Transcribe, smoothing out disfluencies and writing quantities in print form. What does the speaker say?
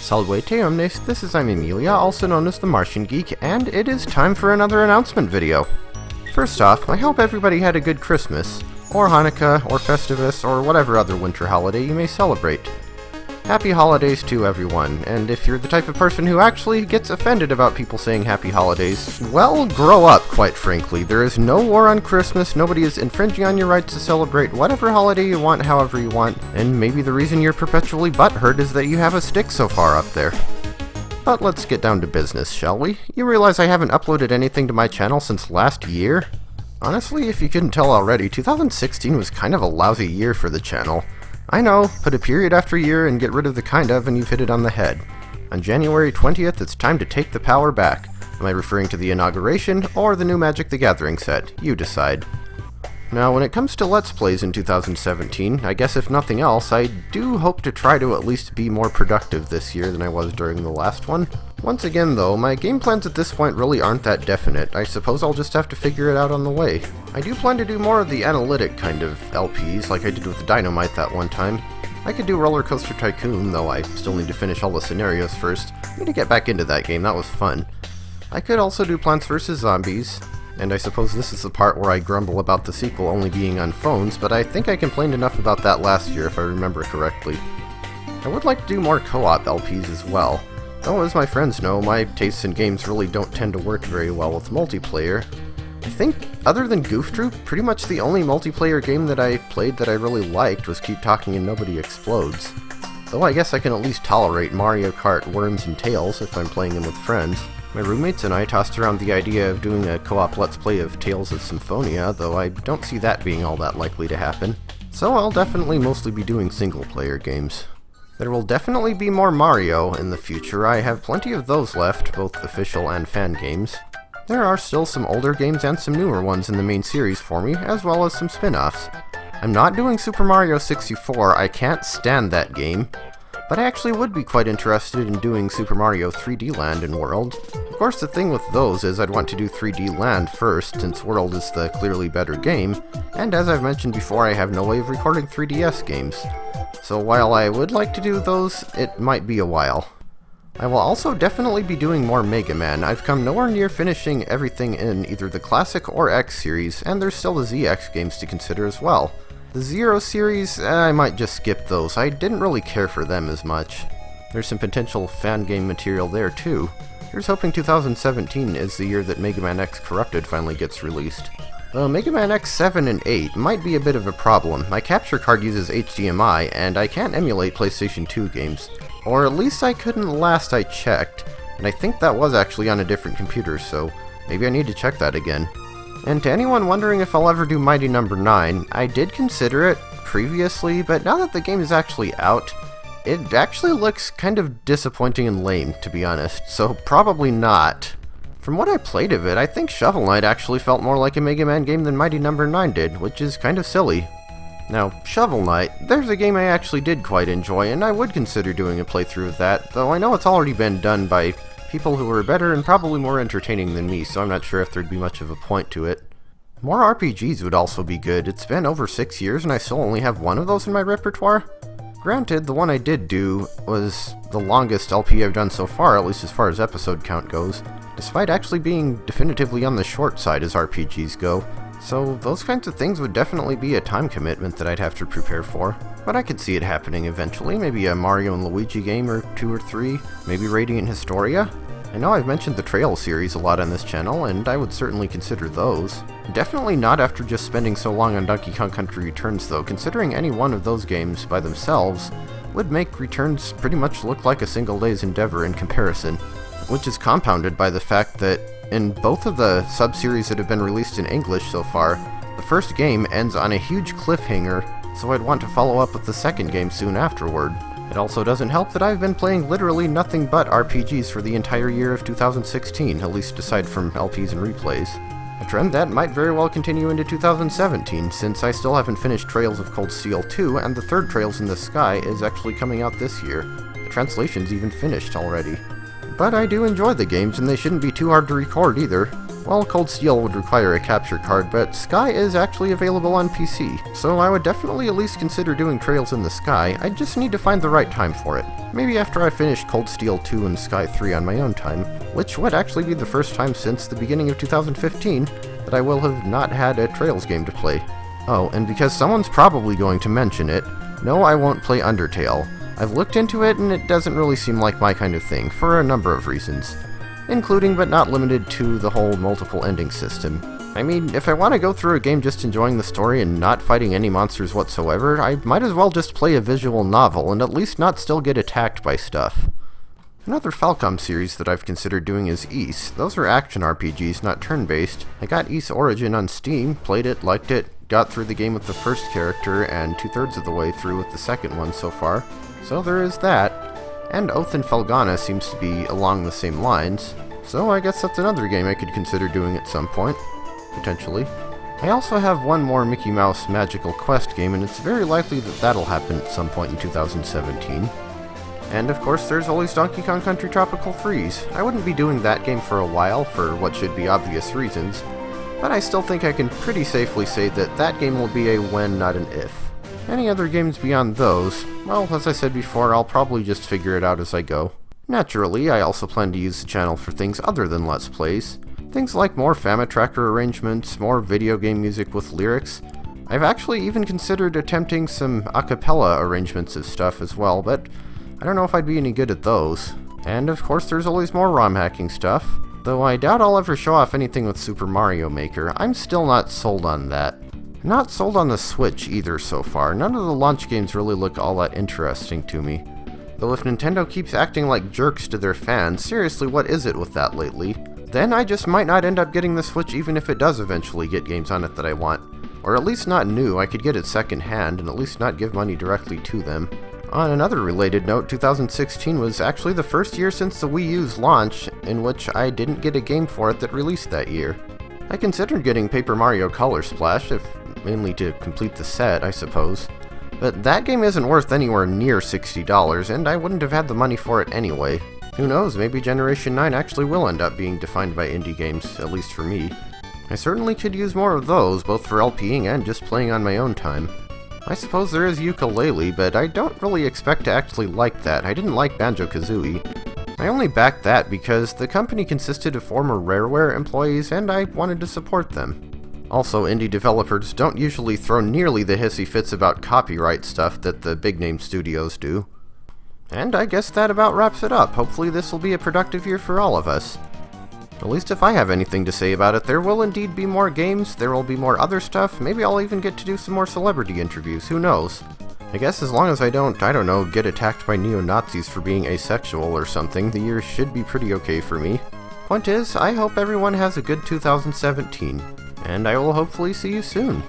Salvete omnes, this is Emilia, also known as TheMartianGeek, and it is time for another announcement video. First off, I hope everybody had a good Christmas, or Hanukkah, or Festivus, or whatever other winter holiday you may celebrate. Happy holidays to everyone, and if you're the type of person who actually gets offended about people saying happy holidays, well, grow up, quite frankly. There is no war on Christmas, nobody is infringing on your rights to celebrate whatever holiday you want, however you want, and maybe the reason you're perpetually butthurt is that you have a stick so far up there. But let's get down to business, shall we? You realize I haven't uploaded anything to my channel since last year? Honestly, if you couldn't tell already, 2016 was kind of a lousy year for the channel. I know, put a period after year and get rid of the kind of and you've hit it on the head. On January 20th, it's time to take the power back. Am I referring to the inauguration or the new Magic the Gathering set? You decide. Now, when it comes to Let's Plays in 2017, I guess if nothing else, I do hope to try to at least be more productive this year than I was during the last one. Once again though, my game plans at this point really aren't that definite. I suppose I'll just have to figure it out on the way. I do plan to do more of the analytic kind of LPs, like I did with Dynamite that one time. I could do Roller Coaster Tycoon, though I still need to finish all the scenarios first. I need to get back into that game, that was fun. I could also do Plants vs. Zombies, and I suppose this is the part where I grumble about the sequel only being on phones, but I think I complained enough about that last year if I remember correctly. I would like to do more co-op LPs as well. Though, as my friends know, my tastes in games really don't tend to work very well with multiplayer. I think, other than Goof Troop, pretty much the only multiplayer game that I played that I really liked was Keep Talking and Nobody Explodes. Though I guess I can at least tolerate Mario Kart Worms and Tails if I'm playing them with friends. My roommates and I tossed around the idea of doing a co-op Let's Play of Tales of Symphonia, though I don't see that being all that likely to happen. So I'll definitely mostly be doing single-player games. There will definitely be more Mario in the future. I have plenty of those left, both official and fan games. There are still some older games and some newer ones in the main series for me, as well as some spin-offs. I'm not doing Super Mario 64, I can't stand that game, but I actually would be quite interested in doing Super Mario 3D Land and World. Of course, the thing with those is I'd want to do 3D Land first, since World is the clearly better game, and as I've mentioned before, I have no way of recording 3DS games. So while I would like to do those, it might be a while. I will also definitely be doing more Mega Man. I've come nowhere near finishing everything in either the Classic or X series, and there's still the ZX games to consider as well. The Zero series, I might just skip those. I didn't really care for them as much. There's some potential fan game material there too. Here's hoping 2017 is the year that Mega Man X Corrupted finally gets released. Though Mega Man X 7 and 8 might be a bit of a problem. My capture card uses HDMI, and I can't emulate PlayStation 2 games. Or at least I couldn't last I checked, and I think that was actually on a different computer, so maybe I need to check that again. And to anyone wondering if I'll ever do Mighty No. 9, I did consider it previously, but now that the game is actually out, it actually looks kind of disappointing and lame, to be honest, so probably not. From what I played of it, I think Shovel Knight actually felt more like a Mega Man game than Mighty No. 9 did, which is kind of silly. Now, Shovel Knight, there's a game I actually did quite enjoy, and I would consider doing a playthrough of that, though I know it's already been done by people who are better and probably more entertaining than me, so I'm not sure if there'd be much of a point to it. More RPGs would also be good. It's been over 6 years and I still only have one of those in my repertoire. Granted, the one I did do was the longest LP I've done so far, at least as far as episode count goes, despite actually being definitively on the short side as RPGs go. So those kinds of things would definitely be a time commitment that I'd have to prepare for. But I could see it happening eventually, maybe a Mario and Luigi game or 2 or 3, maybe Radiant Historia. I know I've mentioned the Trail series a lot on this channel, and I would certainly consider those. Definitely not after just spending so long on Donkey Kong Country Returns though, considering any one of those games by themselves would make Returns pretty much look like a single day's endeavor in comparison. Which is compounded by the fact that in both of the sub-series that have been released in English so far, the first game ends on a huge cliffhanger, so I'd want to follow up with the second game soon afterward. It also doesn't help that I've been playing literally nothing but RPGs for the entire year of 2016, at least aside from LPs and replays. A trend that might very well continue into 2017, since I still haven't finished Trails of Cold Steel 2, and the third Trails in the Sky is actually coming out this year. The translation's even finished already. But I do enjoy the games, and they shouldn't be too hard to record either. Well, Cold Steel would require a capture card, but Sky is actually available on PC, so I would definitely at least consider doing Trails in the Sky. I just need to find the right time for it. Maybe after I finish Cold Steel 2 and Sky 3 on my own time, which would actually be the first time since the beginning of 2015 that I will have not had a Trails game to play. Oh, and because someone's probably going to mention it, no, I won't play Undertale. I've looked into it and it doesn't really seem like my kind of thing, for a number of reasons. Including but not limited to the whole multiple ending system. I mean, if I want to go through a game just enjoying the story and not fighting any monsters whatsoever, I might as well just play a visual novel and at least not still get attacked by stuff. Another Falcom series that I've considered doing is Ys. Those are action RPGs, not turn-based. I got Ys Origin on Steam, played it, liked it, got through the game with the first character, and 2/3 of the way through with the second one so far. So there is that. And Oath and Felghana seems to be along the same lines, so I guess that's another game I could consider doing at some point, potentially. I also have one more Mickey Mouse Magical Quest game, and it's very likely that that'll happen at some point in 2017. And of course there's always Donkey Kong Country Tropical Freeze. I wouldn't be doing that game for a while, for what should be obvious reasons, but I still think I can pretty safely say that that game will be a when, not an if. Any other games beyond those, well, as I said before, I'll probably just figure it out as I go. Naturally, I also plan to use the channel for things other than Let's Plays. Things like more Famitracker arrangements, more video game music with lyrics. I've actually even considered attempting some a cappella arrangements of stuff as well, but I don't know if I'd be any good at those. And of course there's always more ROM hacking stuff, though I doubt I'll ever show off anything with Super Mario Maker. I'm still not sold on that. Not sold on the Switch either so far. None of the launch games really look all that interesting to me. Though if Nintendo keeps acting like jerks to their fans, seriously, what is it with that lately? Then I just might not end up getting the Switch even if it does eventually get games on it that I want. Or at least not new, I could get it second hand and at least not give money directly to them. On another related note, 2016 was actually the first year since the Wii U's launch in which I didn't get a game for it that released that year. I considered getting Paper Mario Color Splash, mainly to complete the set, I suppose. But that game isn't worth anywhere near $60, and I wouldn't have had the money for it anyway. Who knows, maybe Generation 9 actually will end up being defined by indie games, at least for me. I certainly could use more of those, both for LPing and just playing on my own time. I suppose there is Yooka-Laylee, but I don't really expect to actually like that. I didn't like Banjo-Kazooie. I only backed that because the company consisted of former Rareware employees and I wanted to support them. Also, indie developers don't usually throw nearly the hissy fits about copyright stuff that the big-name studios do. And I guess that about wraps it up. Hopefully this will be a productive year for all of us. At least if I have anything to say about it, there will indeed be more games, there will be more other stuff, maybe I'll even get to do some more celebrity interviews, who knows? I guess as long as I don't know, get attacked by neo-Nazis for being asexual or something, the year should be pretty okay for me. Point is, I hope everyone has a good 2017, and I will hopefully see you soon.